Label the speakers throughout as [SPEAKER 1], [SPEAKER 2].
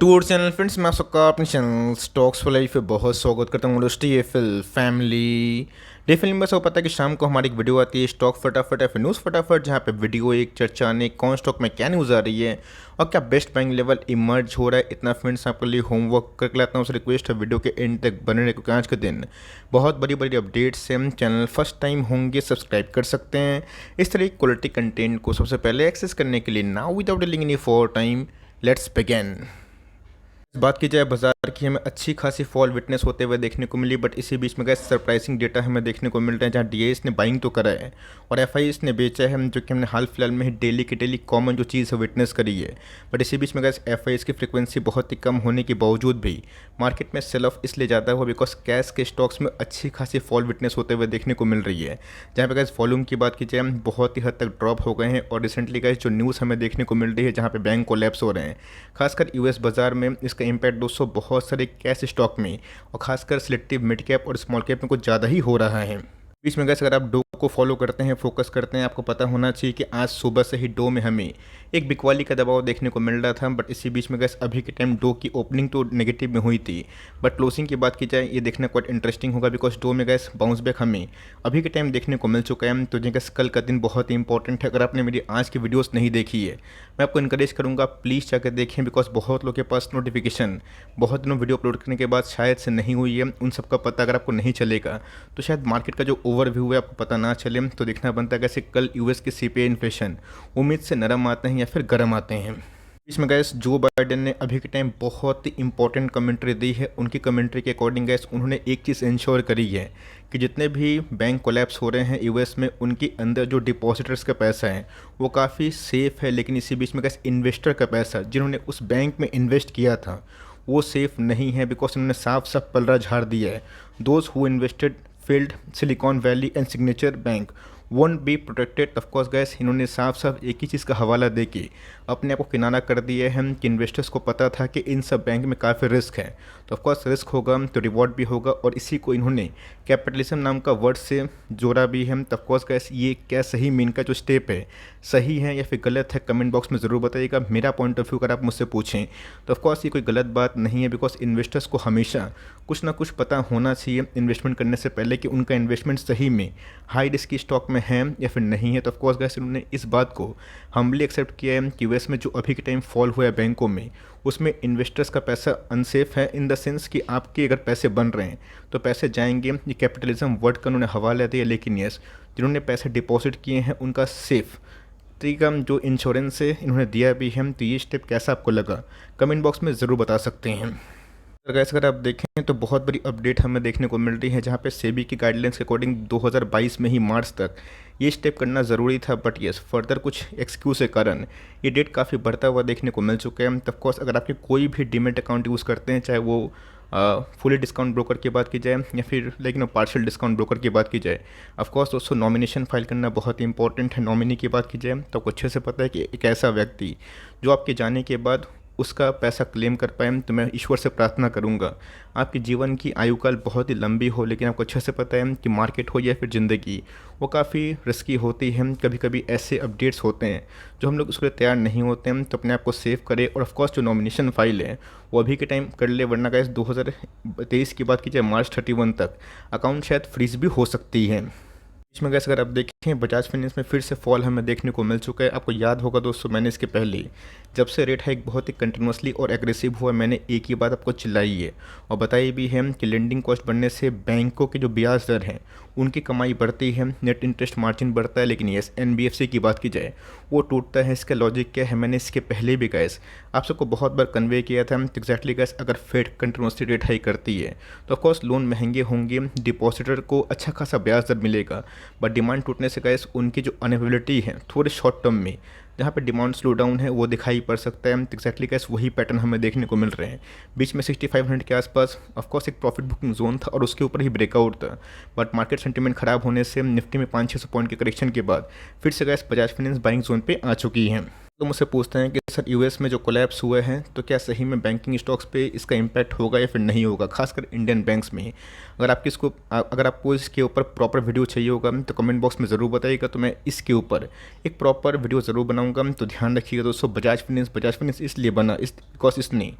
[SPEAKER 1] Tour channel friends, मैं आप सबका अपने चैनल स्टॉक्स फॉर लाइफ पे बहुत स्वागत करता हूँ। TFL फैमिली डेफिनेटली में सब पता है कि शाम को हमारी एक वीडियो आती है स्टॉक फटाफट या फिर न्यूज़ फटाफट, जहाँ पे वीडियो एक चर्चा ने कौन स्टॉक में क्या न्यूज़ आ रही है और क्या बेस्ट बाइंग लेवल इमर्ज हो रहा है। इतना फ्रेंड्स आपके लिए होमवर्क करके लाता हूँ। रिक्वेस्ट है वीडियो के एंड तक बने रहे, क्योंकि आज के दिन बहुत बड़ी बड़ी अपडेट्स से हम चैनल फर्स्ट टाइम होंगे सब्सक्राइब कर सकते हैं। इस तरह की क्वालिटी कंटेंट को सबसे पहले एक्सेस करने के लिए now without delaying any for time let's begin. बात की जाए बाजार की, हमें अच्छी खासी फॉल विटनेस होते हुए देखने को मिली, बट इसी बीच में गैस सरप्राइजिंग डेटा हमें देखने को मिल रहा है, जहां डीआईएस ने बाइंग तो करा है और एफआईएस ने बेचा है, जो कि हमने हाल फिलहाल में ही डेली की डेली कॉमन जो चीज़ है विटनेस करी है। बट इसी बीच में गैस एफआईएस की फ्रिक्वेंसी बहुत ही कम होने के बावजूद भी मार्केट में सेल ऑफ इसलिए ज़्यादा हुआ बिकॉज कैश के स्टॉक्स में अच्छी खासी फॉल विटनेस होते हुए देखने को मिल रही है। जहाँ पे गैस वॉल्यूम की बात की जाए बहुत ही हद तक ड्रॉप हो गए हैं, और रिसेंटली गैस जो न्यूज़ हमें देखने को मिल रही है जहाँ पे बैंक कोलैप्स हो रहे हैं, खासकर यूएस बाजार में इसका इम्पैक्ट दोस्तों बहुत सारे कैश स्टॉक में और खासकर सिलेक्टिव मिड कैप और स्मॉल कैप में कुछ ज़्यादा ही हो रहा है। बीच में गैस अगर आप डो को फॉलो करते हैं, फोकस करते हैं, आपको पता होना चाहिए कि आज सुबह से ही डो में हमें एक बिकवाली का दबाव देखने को मिल रहा था। बट इसी बीच में गैस अभी के टाइम डो की ओपनिंग तो नेगेटिव में हुई थी, बट क्लोजिंग की बात की जाए ये देखना क्वाइट इंटरेस्टिंग होगा, बिकॉज डो में गैस बाउंस बैक हमें अभी के टाइम देखने को मिल चुका है। तो गैस कल का दिन बहुत ही इंपॉर्टेंट है। अगर आपने मेरी आज की वीडियोस नहीं देखी है, मैं आपको इनकरेज करूँगा प्लीज़ जाकर देखें, बिकॉज बहुत लोगों के पास नोटिफिकेशन बहुत दिनों वीडियो अपलोड करने के बाद शायद से नहीं हुई है। उन सबका पता अगर आपको नहीं चलेगा तो शायद मार्केट का जो ओवरव्यू है आपको पता ना चले। तो देखना बनता है कैसे कल यूएस के सीपीआई इन्फ्लेशन उम्मीद से नरम आते हैं या फिर गर्म आते हैं। इसमें गैस जो बाइडेन ने अभी के टाइम बहुत ही इंपॉर्टेंट कमेंट्री दी है। उनकी कमेंट्री के अकॉर्डिंग गैस उन्होंने एक चीज़ इंश्योर करी है कि जितने भी बैंक कोलैप्स हो रहे हैं यूएस में, उनके अंदर जो डिपॉजिटर्स का पैसा है वो काफ़ी सेफ़ है, लेकिन इसी बीच में गैस इन्वेस्टर का पैसा जिन्होंने उस बैंक में इन्वेस्ट किया था वो सेफ़ नहीं है, बिकॉज उन्होंने साफ साफ पलड़ा झाड़ दिया है। Those who invested field silicon valley and signature bank won't be protected. Of course gas इन्होंने साफ साफ एक ही चीज़ का हवाला दे के अपने आप को किनारा कर दिया है कि इन्वेस्टर्स को पता था कि इन सब बैंक में काफ़ी रिस्क है, तो ऑफकोर्स रिस्क होगा तो रिवॉर्ड भी होगा, और इसी को इन्होंने कैपिटलिज्म नाम का वर्ड से जोड़ा भी है। तो ऑफकोर्स गैस ये क्या सही में इनका जो स्टेप है सही है या फिर गलत है, कमेंट बॉक्स में ज़रूर बताइएगा। मेरा पॉइंट ऑफ व्यू अगर आप मुझसे पूछें तो ऑफकोर्स ये कोई गलत बात नहीं है, बिकॉज इन्वेस्टर्स को हमेशा कुछ ना कुछ पता होना चाहिए इन्वेस्टमेंट करने से पहले कि उनका इन्वेस्टमेंट सही में हाई रिस्क की स्टॉक में है या फिर नहीं है। तो ऑफकोर्स गैस इन्होंने इस बात को हम्बली एक्सेप्ट किया है कि यूएस में जो अभी के टाइम फॉल हुआ है बैंकों में, उसमें इन्वेस्टर्स का पैसा अनसेफ है, इन द सेंस कि आपके अगर पैसे बन रहे हैं तो पैसे जाएंगे। ये कैपिटलिज्म वर्ड का उन्होंने हवाला दिया, लेकिन यस जिन्होंने पैसे डिपॉजिट किए हैं उनका सेफ तरीका जो इंश्योरेंस है इन्होंने दिया भी है। तो ये स्टेप कैसा आपको लगा कमेंट बॉक्स में ज़रूर बता सकते हैं। गैस अगर आप देखें तो बहुत बड़ी अपडेट हमें देखने को मिल रही है, जहाँ पे सेबी की गाइडलाइंस के अकॉर्डिंग 2022 में ही मार्च तक ये स्टेप करना ज़रूरी था, बट यस फर्दर कुछ एक्सक्यूज़ के कारण ये डेट काफ़ी बढ़ता हुआ देखने को मिल चुका है। ऑफ कोर्स अगर आपके कोई भी डीमेट अकाउंट यूज़ करते हैं, चाहे वो फुली डिस्काउंट ब्रोकर की बात की जाए या फिर लेकिन पार्शियल डिस्काउंट ब्रोकर की बात की जाए, ऑफकोर्स दोस्तों नॉमिनेशन फाइल करना बहुत ही इंपॉर्टेंट है। नॉमिनी की बात की जाए तो आपको अच्छे से पता है कि एक ऐसा व्यक्ति जो आपके जाने के बाद उसका पैसा क्लेम कर पाए, तो मैं ईश्वर से प्रार्थना करूंगा आपके जीवन की आयु काल बहुत ही लंबी हो। लेकिन आपको अच्छे से पता है कि मार्केट हो या फिर ज़िंदगी वो काफ़ी रिस्की होती है। कभी कभी ऐसे अपडेट्स होते हैं जो हम लोग उसके लिए तैयार नहीं होते हैं, तो अपने आप को सेव करें। और ऑफकोर्स जो नॉमिनेशन फाइल है वो अभी के टाइम कर ले, वरना गाइस 2023 की बात की जाए मार्च 31 तक अकाउंट शायद फ्रीज भी हो सकती है। इसमें गैस अगर आप देखें बजाज फाइनेंस में फिर से फॉल हमें देखने को मिल चुका है। आपको याद होगा दोस्तों, मैंने इसके पहले जब से रेट हाइक बहुत ही कंटिन्यूसली और एग्रेसिव हुआ, मैंने एक ही बात आपको चिल्लाई है और बताई भी है कि लेंडिंग कॉस्ट बढ़ने से बैंकों की जो ब्याज दर है उनकी कमाई बढ़ती है, नेट इंटरेस्ट मार्जिन बढ़ता है। लेकिन यस एनबीएफसी की बात की जाए वो टूटता है। इसका लॉजिक क्या है, मैंने इसके पहले भी गैस आप सबको बहुत बार कन्वे किया था। एग्जैक्टली गैस अगर फेड कंटिन्यूसली रेट हाइक करती है तो ऑफकोर्स लोन महंगे होंगे, डिपॉजिटर को अच्छा खासा ब्याज दर मिलेगा, बट डिमांड टूटने से गैस उनकी जो अवेलेबिलिटी है थोड़े शॉर्ट टर्म में जहाँ पे डिमांड स्लो डाउन है वो दिखाई पड़ सकता है। एक्जैक्टली गैस वही पैटर्न हमें देखने को मिल रहे हैं। बीच में 6500 के आसपास ऑफकोर्स एक प्रॉफिट बुकिंग जोन था और उसके ऊपर ही ब्रेकआउट था, बट मार्केट सेंटीमेंट खराब होने से निफ्टी में 500-600 पॉइंट के करेक्शन के बाद फिर से gas Bajaj finance buying zone पे आ चुकी है। तो मुझसे पूछते हैं कि सर यूएस में जो कोलैप्स हुए हैं तो क्या सही में बैंकिंग स्टॉक्स पे इसका इम्पैक्ट होगा या फिर नहीं होगा, खासकर इंडियन बैंक्स में। अगर आपको इसके ऊपर प्रॉपर वीडियो चाहिए होगा तो कमेंट बॉक्स में ज़रूर बताइएगा, तो मैं इसके ऊपर एक प्रॉपर वीडियो ज़रूर बनाऊंगा। तो ध्यान रखिएगा दोस्तों, बजाज फाइनेंस इसलिए बना बिकॉज इसने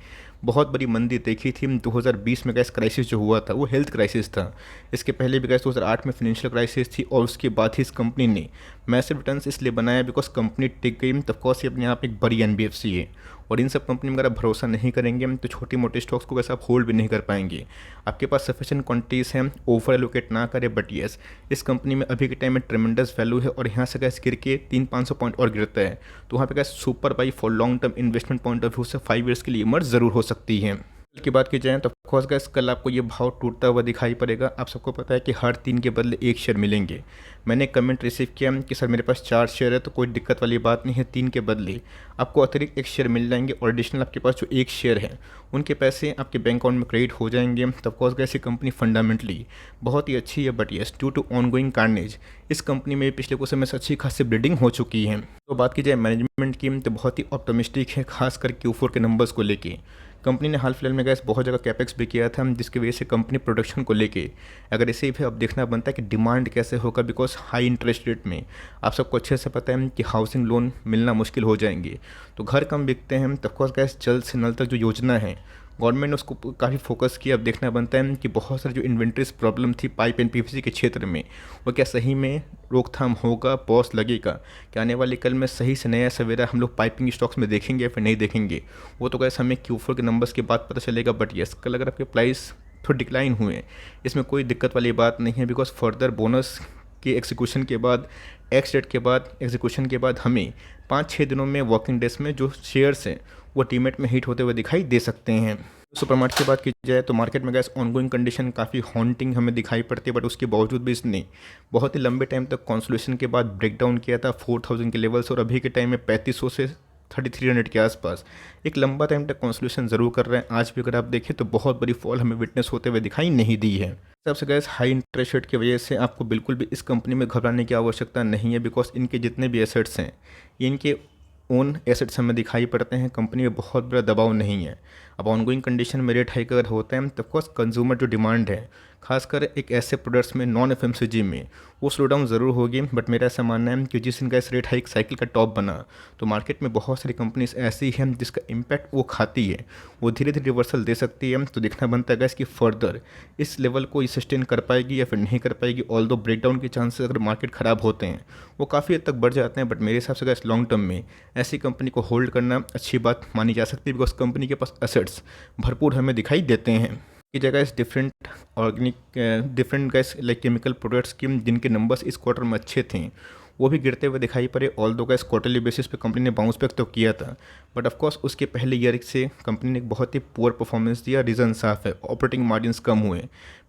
[SPEAKER 1] बहुत बड़ी मंदी देखी थी। 2020 में गैस क्राइसिस जो हुआ था वो हेल्थ क्राइसिस था। इसके पहले भी गैस 2008 में फाइनेंशियल क्राइसिस थी और उसके बाद ही इस कंपनी ने मैसिव रिटर्न्स इसलिए बनाया बिकॉज कंपनी टिक गई। तब कोर्स ये अपने आप एक बड़ी एनबीएफसी है और इन सब कंपनी में अगर आप भरोसा नहीं करेंगे तो छोटी मोटे स्टॉक्स को वैसे आप होल्ड भी नहीं कर पाएंगे। आपके पास सफिशिएंट क्वांटिटीज हैं, ओवर एलोकेट ना करें। बट येस, इस कंपनी में अभी के टाइम में ट्रेमेंडस वैल्यू है और यहाँ से गैस गिर के 300-500 पॉइंट और गिरता है तो वहाँ पे gas super by for long term investment point of view से 5 ईयर्स के लिए इमर्ज ज़रूर हो सकती है। कल की बात की जाए तो ऑफकोर्स गैस कल आपको ये भाव टूटता हुआ दिखाई पड़ेगा। आप सबको पता है कि हर 3 के बदले 1 शेयर मिलेंगे। मैंने कमेंट रिसीव किया कि सर मेरे पास 4 शेयर है तो कोई दिक्कत वाली बात नहीं है, 3 के बदले आपको अतिरिक्त 1 शेयर मिल जाएंगे और एडिशनल आपके पास जो 1 शेयर है उनके पैसे आपके बैंक अकाउंट में क्रेडिट हो जाएंगे। तो ऑफकोर्स गैस ये कंपनी फंडामेंटली बहुत ही अच्छी है। But yes, due to ongoing carnage इस कंपनी में पिछले कुछ समय से अच्छी खासी ब्लीडिंग हो चुकी है। तो बात की जाए मैनेजमेंट की तो बहुत ही ऑप्टिमिस्टिक है, खासकर Q4 के नंबर्स को लेके। कंपनी ने हाल फिलहाल में गैस बहुत जगह कैपेक्स भी किया था जिसकी वजह से कंपनी प्रोडक्शन को लेके अगर इसे भी अब देखना बनता है कि डिमांड कैसे होगा बिकॉज हाई इंटरेस्ट रेट में आप सबको अच्छे से पता है कि हाउसिंग लोन मिलना मुश्किल हो जाएंगे तो घर कम बिकते हैं। तो ऑफकोर्स गैस जल्द से नल तक जो योजना है गवर्नमेंट ने उसको काफ़ी फोकस किया। अब देखना बनता है कि बहुत सारी जो इन्वेंट्रीज प्रॉब्लम थी पाइप एंड पीवीसी के क्षेत्र में वो क्या सही में रोकथाम होगा, पॉज लगेगा कि आने वाले कल में सही से नया सवेरा हम लोग पाइपिंग स्टॉक्स में देखेंगे या फिर नहीं देखेंगे, वो तो गैस हमें Q4 के नंबर्स के बाद पता चलेगा। बट यस, कल अगर आपके प्राइस थोड़ा डिक्लाइन हुए इसमें कोई दिक्कत वाली बात नहीं है बिकॉज फर्दर बोनस के एग्जीक्यूशन के बाद एक्स डेट के बाद एग्जीक्यूशन के बाद हमें 5-6 दिनों में वर्किंग डेज में जो शेयर्स हैं वो टीमेट में हिट होते हुए दिखाई दे सकते हैं। सुपर मार्केट की बात की जाए तो मार्केट में गैस ऑनगोइंग कंडीशन काफ़ी हॉन्टिंग हमें दिखाई पड़ती है। बट उसके बावजूद भी इसने बहुत ही लंबे टाइम तक कंसोलिडेशन के बाद ब्रेकडाउन किया था 4000 के लेवल्स और अभी के टाइम में 3500 से 3300 के आसपास एक लंबा टाइम तक कंसोलिडेशन ज़रूर कर रहे हैं। आज भी अगर आप देखें तो बहुत बड़ी फॉल हमें विटनेस होते हुए दिखाई नहीं दी है। सबसे गैस हाई इंटरेस्ट रेट की वजह से आपको बिल्कुल भी इस कंपनी में घबराने की आवश्यकता नहीं है बिकॉज इनके जितने भी एसेट्स हैं ये इनके ओन एसेट्स हमें दिखाई पड़ते हैं। कंपनी में बहुत बड़ा दबाव नहीं है। अब ऑनगोइंग कंडीशन में रेट हाइक अगर होता है तो ऑफकोर्स कंज्यूमर जो डिमांड है खासकर एक ऐसे प्रोडक्ट्स में नॉन एफएमसीजी में वो स्लो डाउन ज़रूर होगी। बट मेरा ऐसा मानना है कि जिस दिन का इस रेट हाइक साइकिल का टॉप बना तो मार्केट में बहुत सारी कंपनीज ऐसी हैं जिसका इम्पैक्ट वो खाती है वो धीरे धीरे रिवर्सल दे सकती है। तो देखना बनता है कि फर्दर इस लेवल को सस्टेन कर पाएगी या फिर नहीं कर पाएगी। ऑल दो ब्रेकडाउन के चांसेस अगर मार्केट ख़राब होते हैं वो काफ़ी हद तक बढ़ जाते हैं। बट मेरे हिसाब से गैस लॉन्ग टर्म में ऐसी कंपनी को होल्ड करना अच्छी बात मानी जा सकती है बिकॉज कंपनी के पास एसेट्स भरपूर हमें दिखाई देते हैं। की जगह इस different gas like chemical products की जिनके नंबर्स इस क्वार्टर में अच्छे थे वो भी गिरते हुए दिखाई पड़े। ऑल दो गैस क्वार्टरली बेसिस पे कंपनी ने बाउंस बैक तो किया था बट ऑफकोर्स उसके पहले ईयर से कंपनी ने बहुत ही पुअर परफॉर्मेंस दिया। रीज़न साफ है, ऑपरेटिंग मार्जिन्स कम हुए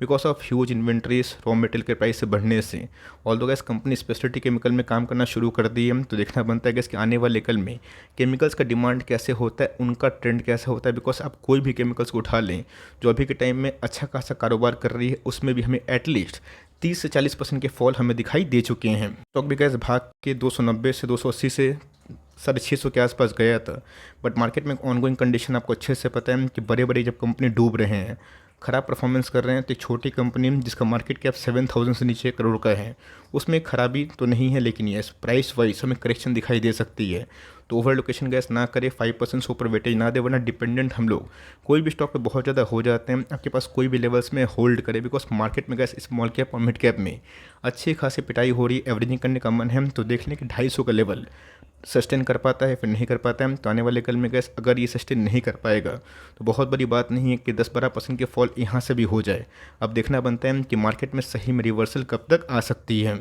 [SPEAKER 1] because of huge inventories raw material के प्राइस से बढ़ने से। ऑल दो गैस कंपनी स्पेशलिटी केमिकल में काम करना शुरू कर दी है तो देखना बनता है गैस कि आने वाले कल में केमिकल्स का डिमांड कैसे होता है, उनका ट्रेंड कैसा होता है। बिकॉज आप कोई भी केमिकल्स को उठा लें जो अभी के टाइम में अच्छा खासा कारोबार कर रही है उसमें भी हमें एटलीस्ट 30 से 40% के फॉल हमें दिखाई दे चुके हैं। स्टॉक भी गैस भाग के 290 से 280 से 650 के आसपास गया था। बट मार्केट में ऑनगोइंग कंडीशन आपको अच्छे से पता है कि बड़े बड़े जब कंपनी डूब रहे हैं, ख़राब परफॉर्मेंस कर रहे हैं तो एक छोटी कंपनी जिसका मार्केट कैप 7000 से नीचे करोड़ का है उसमें खराबी तो नहीं है लेकिन ये प्राइस वाइज हमें करेक्शन दिखाई दे सकती है। तो ओवर लोकेशन गैस ना करे, 5% से ऊपर वेटेज ना दे वरना डिपेंडेंट हम लोग कोई भी स्टॉक पे बहुत ज़्यादा हो जाते हैं। आपके पास कोई भी लेवल्स में होल्ड करे बिकॉज मार्केट में गैस स्मॉल कैप और मिड कैप में अच्छी खासी पिटाई हो रही है। एवरेजिंग करने का मन है तो देख लें कि 250 का लेवल सस्टेन कर पाता है फिर नहीं कर पाता है। तो आने वाले कल में गैस अगर ये सस्टेन नहीं कर पाएगा तो बहुत बड़ी बात नहीं है कि 10-12% के फॉल यहाँ से भी हो जाए। अब देखना बनता है कि मार्केट में सही में रिवर्सल कब तक आ सकती है।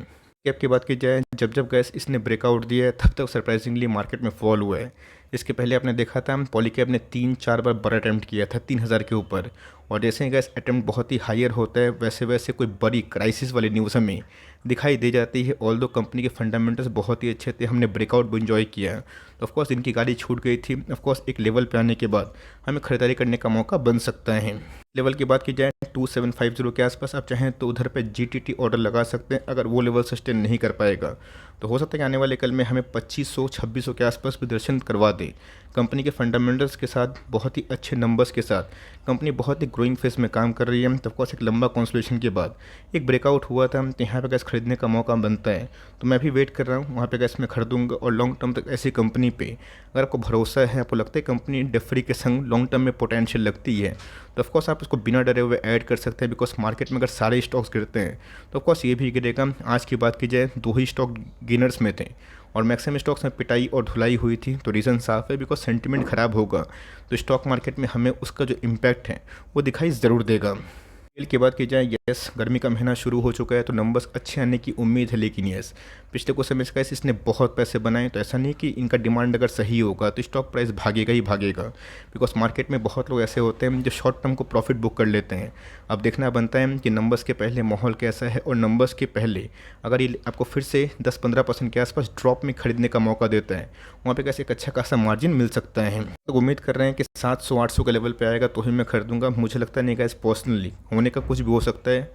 [SPEAKER 1] कैप की बात की जाए जब गैस इसने ब्रेकआउट दिया है तब तक सरप्राइजिंगली मार्केट में फॉल हुआ है। इसके पहले आपने देखा था पॉलीकैब ने 3-4 बार बड़ा अटैम्प्ट किया था 3000 के ऊपर और जैसे ही गैस अटैम्प्ट बहुत ही हायर होता है वैसे वैसे कोई बड़ी क्राइसिस वाली न्यूज़ हमें दिखाई दे जाती है। ऑल दो कंपनी के फंडामेंटल्स बहुत ही अच्छे थे, हमने ब्रेकआउट भी इन्जॉय किया तो ऑफकोर्स इनकी गाड़ी छूट गई थी। ऑफकोर्स एक लेवल पे आने के बाद हमें खरीदारी करने का मौका बन सकता है। लेवल की बात की जाए 2750 के आसपास आप चाहें तो उधर पे GTT ऑर्डर लगा सकते हैं। अगर वो लेवल सस्टेन नहीं कर पाएगा तो हो सकता है कि आने वाले कल में हमें 2500-2600 के आसपास भी दर्शन करवा दे। कंपनी के फंडामेंटल्स के साथ, बहुत ही अच्छे नंबर्स के साथ कंपनी बहुत ही ग्रोइंग फेज में काम कर रही है। तो ऑफकोर्स एक लंबा कंसोलिडेशन के बाद एक ब्रेकआउट हुआ था, तो यहाँ पे गैस खरीदने का मौका बनता है। तो मैं भी वेट कर रहा हूँ, वहाँ पे गैस मैं खरीदूंगा। और लॉन्ग टर्म तक ऐसी कंपनी पे अगर आपको भरोसा है, आपको लगता है कंपनी डेफ्री के संग लॉन्ग टर्म में पोटेंशियल लगती है, तो ऑफकोर्स आप इसको बिना डरे हुए ऐड कर सकते हैं। बिकॉज मार्केट में अगर सारे स्टॉक्स गिरते हैं तो ऑफकोर्स ये भी गिरेगा। आज की बात की जाए, 2 ही स्टॉक गेनर्स में थे और मैक्सिमम स्टॉक्स में पिटाई और धुलाई हुई थी। तो रीज़न साफ है, बिकॉज सेंटिमेंट ख़राब होगा तो स्टॉक मार्केट में हमें उसका जो इम्पैक्ट है वो दिखाई ज़रूर देगा। सेल की बात की जाए, यस गर्मी का महीना शुरू हो चुका है तो नंबर्स अच्छे आने की उम्मीद है। लेकिन यस पिछले कुछ समय से कैसे इसने बहुत पैसे बनाए, तो ऐसा नहीं कि इनका डिमांड अगर सही होगा तो स्टॉक प्राइस भागेगा ही भागेगा। बिकॉज मार्केट में बहुत लोग ऐसे होते हैं जो शॉर्ट टर्म को प्रॉफिट बुक कर लेते हैं। अब देखना बनता है कि नंबर्स के पहले माहौल कैसा है, और नंबर्स के पहले अगर ये आपको फिर से 10-15% के आसपास ड्रॉप में खरीदने का मौका देता है, वहाँ पे कैसे एक अच्छा खासा मार्जिन मिल सकता है। तो उम्मीद कर रहे हैं कि 700-800 के लेवल पे आएगा तो ही मैं खरीदूंगा। मुझे लगता नहीं गाइस, पर्सनली होने का कुछ भी हो सकता है।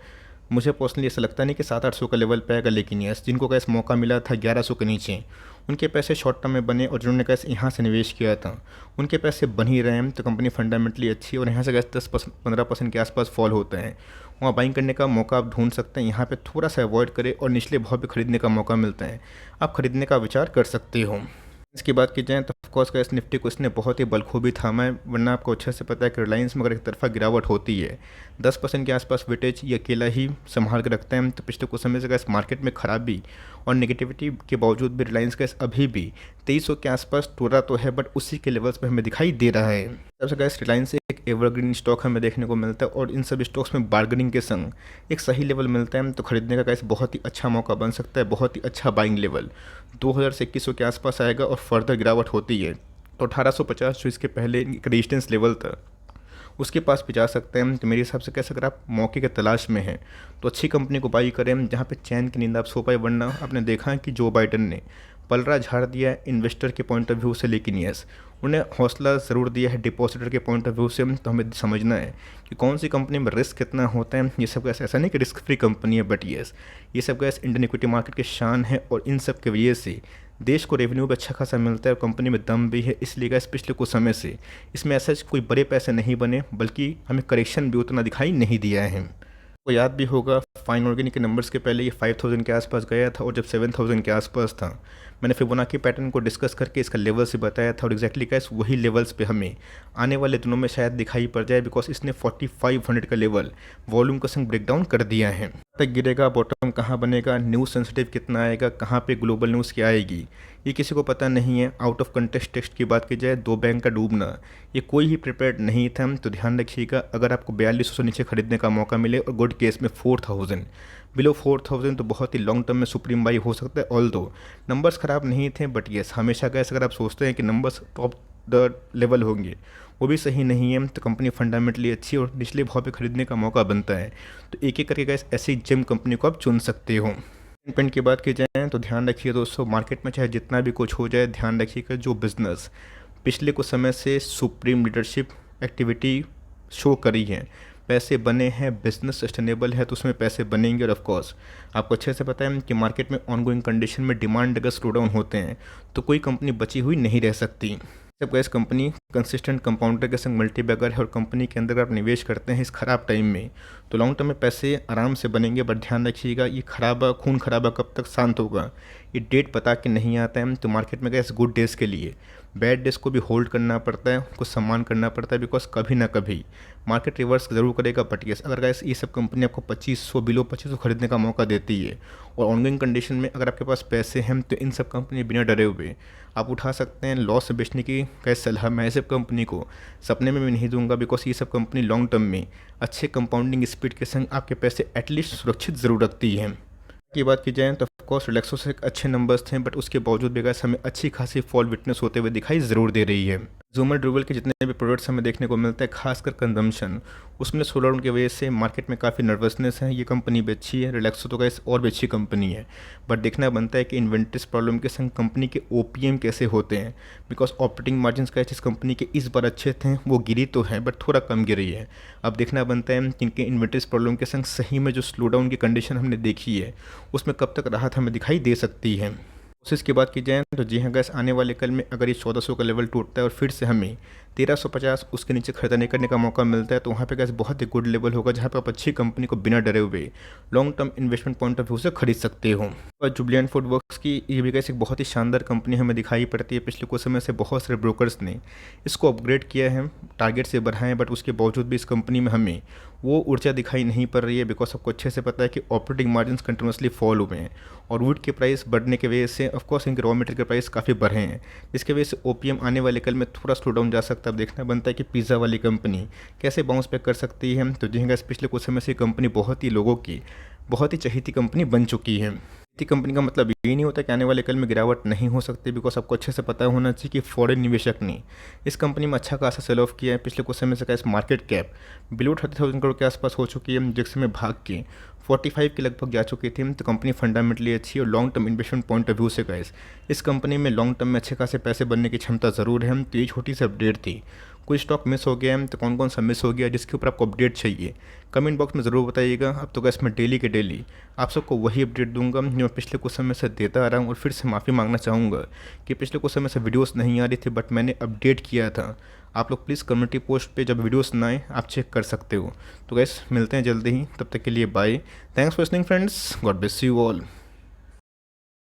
[SPEAKER 1] मुझे पर्सनली ऐसा लगता नहीं कि 700-800 का लेवल पे आएगा। लेकिन यस जिनको गैस मौका मिला था 1100 के नीचे, उनके पैसे शॉर्ट टर्म में बने, और जिन्होंने गैस यहाँ से निवेश किया था उनके पैसे बन ही रहे हैं। तो कंपनी फंडामेंटली अच्छी है, और यहाँ से गैस 10-15% के आसपास फॉल होता है, वहाँ बाइंग करने का मौका आप ढूंढ सकते हैं। यहाँ पे थोड़ा सा अवॉइड करें और निचले भाव पे खरीदने का मौका मिलता है, आप खरीदने का विचार कर सकते हो। इसकी बात की जाए तो ऑफकोर्स गैस निफ्टी को इसने बहुत ही बखूबी थामा है। वरना आपको अच्छे से पता है कि रिलायंस में अगर एक तरफा गिरावट होती है 10% के आसपास वेटेज ये अकेला ही संभाल के रखता है। तो पिछले कुछ समय से गैस मार्केट में खराबी और नेगेटिविटी के बावजूद भी रिलायंस गैस अभी भी 2300 के आसपास टूरा तो है, बट उसी के लेवल्स पे हमें दिखाई दे रहा है। सबसे गैस रिलायंस एक एवरग्रीन स्टॉक हमें देखने को मिलता है, और इन सब स्टॉक्स में बार्गेनिंग के संग एक सही लेवल मिलता है। तो खरीदने का गैस बहुत ही अच्छा मौका बन सकता है, बहुत ही अच्छा बाइंग लेवल 2000 से 2100 के आसपास आएगा। और फर्दर गिरावट होती है तो 1850 जो इसके पहले एक रेजिस्टेंस लेवल था उसके पास भी जा सकते हैं। तो मेरे हिसाब से कैसे अगर आप मौके के तलाश में हैं तो अच्छी कंपनी को बाई करें जहाँ पे चैन की नींद आप सो पाए। वरना आपने देखा है कि जो बाइडन ने पलड़ा झाड़ दिया है इन्वेस्टर के पॉइंट ऑफ व्यू से, लेकिन यस उन्हें हौसला ज़रूर दिया है डिपॉजिटर के पॉइंट ऑफ व्यू से। तो हमें समझना है कि कौन सी कंपनी में रिस्क कितना होता है। ये सब गैस ऐसा नहीं कि रिस्क फ्री कंपनी है, बट यस ये सब गैस इंडियन इक्विटी मार्केट की शान है, और इन सब की वजह से देश को रेवेन्यू भी अच्छा खासा मिलता है और कंपनी में दम भी है। इसलिए गैस पिछले कुछ समय से इसमें ऐसा कोई बड़े पैसे नहीं बने, बल्कि हमें करेक्शन भी उतना दिखाई नहीं दिया है। को याद भी होगा फाइन ऑर्गेनिक के नंबर्स के पहले ये 5000 के आसपास गया था, और जब 7000 के आसपास था मैंने फिबोनाची पैटर्न को डिस्कस करके इसका लेवल से बताया था। और एग्जैक्टली कैसे वही लेवल्स पे हमें आने वाले दिनों में शायद दिखाई पड़ जाए, बिकॉज इसने 4500 का लेवल वॉल्यूम का संग ब्रेकडाउन कर दिया है। तक गिरेगा, बॉटम कहाँ बनेगा, न्यूज़ सेंसिटिव कितना आएगा, कहाँ पे ग्लोबल न्यूज़ क्या आएगी, ये किसी को पता नहीं है। आउट ऑफ कंटेक्स्ट टेक्स्ट की बात की जाए, 2 बैंक का डूबना, ये कोई ही प्रिपेयर्ड नहीं था। तो ध्यान रखिएगा, अगर आपको 4200 से नीचे खरीदने का मौका मिले और गुड केस में 4000, बिलो 4000 तो बहुत ही लॉन्ग टर्म में सुप्रीम बाई हो सकता है। ऑल दो नंबर्स ख़राब नहीं थे, बट येस हमेशा कैसे अगर आप सोचते हैं कि नंबर्स टॉप द लेवल होंगे, वो भी सही नहीं है। तो कंपनी फंडामेंटली अच्छी और निचले भाव पे खरीदने का मौका बनता है। तो एक एक करके गैस ऐसी जिम कंपनी को आप चुन सकते हो। पेंट की बात की जाए तो ध्यान रखिए दोस्तों, मार्केट में चाहे जितना भी कुछ हो जाए, ध्यान रखिएगा जो बिज़नेस पिछले कुछ समय से सुप्रीम लीडरशिप एक्टिविटी शो करी है, पैसे बने हैं, बिजनेस सस्टेनेबल है, तो उसमें पैसे बनेंगे। और ऑफ कोर्स आपको अच्छे से पता है कि मार्केट में ऑनगोइंग कंडीशन में डिमांड अगर स्लो डाउन होते हैं तो कोई कंपनी बची हुई नहीं रह सकती। जब गैस कंपनी कंसिस्टेंट कंपाउंडर के संग मल्टीबैगर है और कंपनी के अंदर आप निवेश करते हैं इस खराब टाइम में, तो लॉन्ग टर्म में पैसे आराम से बनेंगे। बट ध्यान रखिएगा, ये खराबा खून खराबा कब तक शांत होगा ये डेट बता के नहीं आता है। तो मार्केट में गैस गुड डेज़ के लिए बैड डेज को भी होल्ड करना पड़ता है, कुछ सम्मान करना पड़ता है, बिकॉज कभी ना कभी मार्केट रिवर्स ज़रूर करेगा। बट यस अगर गैस ये सब कंपनी आपको 2500 बिलो 2500 खरीदने का मौका देती है और ऑनगोइंग कंडीशन में अगर आपके पास पैसे हैं तो इन सब कंपनी बिना डरे हुए आप उठा सकते हैं। लॉस से बेचने की कैसे सलाह मैं सब कंपनी को सपने में भी नहीं दूंगा, बिकॉज ये सब कंपनी लॉन्ग टर्म में अच्छे कंपाउंडिंग स्पीड के संग आपके पैसे एटलीस्ट सुरक्षित ज़रूर रखती है। की बात की जाए तो ऑफकोर्स रिलैक्सो से अच्छे नंबर्स थे, बट उसके बावजूद भी गैस हमें अच्छी खासी फॉल विटनेस होते हुए दिखाई ज़रूर दे रही है। जूमर ड्यूरेबल के जितने भी प्रोडक्ट्स हमें देखने को मिलते हैं, खासकर कंजम्पशन, उसमें स्लो डाउन की वजह से मार्केट में काफ़ी नर्वसनेस है। ये कंपनी भी अच्छी है, रिलैक्सो तो गैस और भी अच्छी कंपनी है, बट देखना बनता है कि इन्वेंट्रीज प्रॉब्लम के संग कंपनी के ओपीएम कैसे होते हैं, बिकॉज ऑपरेटिंग मार्जिन का जिस कंपनी के इस बार अच्छे थे वो गिरी तो है बट थोड़ा कम गिरी है। अब देखना बनता है कि इनके इन्वेंट्रीज प्रॉब्लम के संग सही में जो स्लो डाउन की कंडीशन हमने देखी है उसमें कब तक राहत हमें दिखाई दे सकती है। कोशिश की बात की जाए तो जी हाँ गैस, आने वाले कल में अगर ये 1400 का लेवल टूटता है और फिर से हमें 1350 उसके नीचे खरीदारी करने का मौका मिलता है, तो वहाँ पे गैस बहुत ही गुड लेवल होगा जहाँ पे आप अच्छी कंपनी को बिना डरे हुए long term investment point of view से खरीद सकते हो। और जुबिलिएंट फूड वर्क्स की ये भी गैस एक बहुत ही शानदार कंपनी हमें दिखाई पड़ती है। पिछले कुछ समय से बहुत सारे ब्रोकर्स ने इसको अपग्रेड किया है, टारगेट से बढ़ाएं, बट उसके बावजूद भी इस कंपनी में हमें वो ऊर्जा दिखाई नहीं पड़ रही है। बिकॉज आपको अच्छे से पता है कि ऑपरेटिंग मार्जिन कंटिन्यूसली फॉल हुए हैं और वुड के प्राइस बढ़ने की वजह से ऑफकोर्स इनके रॉ मटेरियल के प्राइस काफ़ी बढ़े हैं, जिसकी वजह से ओपीएम आने वाले कल में थोड़ा स्लो डाउन जा सकता है। अब देखना बनता है कि पिज़्ज़ा वाली कंपनी कैसे बाउंस बैक कर सकती है। तो जी हाँ, पिछले कुछ समय से कंपनी बहुत ही लोगों की बहुत ही चहेती कंपनी बन चुकी है। चहेती कंपनी का मतलब ये नहीं होता कि आने वाले कल में गिरावट नहीं हो सकती, बिकॉज आपको अच्छे से पता होना चाहिए कि फॉरेन निवेशक ने इस कंपनी में अच्छा खासा सेल ऑफ किया है। पिछले कुछ समय से का इस मार्केट कैप बिलो 30,000 करोड़ के आसपास हो चुकी है, जिसमें भाग के 45 के लगभग जा चुकी थी। तो कंपनी फंडामेंटली अच्छी और long term investment point of view से गाइस इस कंपनी में लॉन्ग टर्म में अच्छे खासे पैसे बनने की क्षमता ज़रूर है। तो ये छोटी सी अपडेट थी। कोई स्टॉक मिस हो गया है तो कौन कौन सा मिस हो गया जिसके ऊपर आपको अपडेट चाहिए कमेंट बॉक्स में ज़रूर बताइएगा। अब तो गैस मैं डेली के डेली आप सबको वही अपडेट दूंगा जो मैं पिछले कुछ समय से देता आ रहा हूँ। और फिर से माफ़ी मांगना चाहूँगा कि पिछले कुछ समय से वीडियोस नहीं आ रही थी, बट मैंने अपडेट किया था। आप लोग प्लीज़ कम्युनिटी पोस्ट पे जब वीडियोस ना आए आप चेक कर सकते हो। तो गैस मिलते हैं जल्दी ही, तब तक के लिए bye. Thanks for listening friends, God bless you all.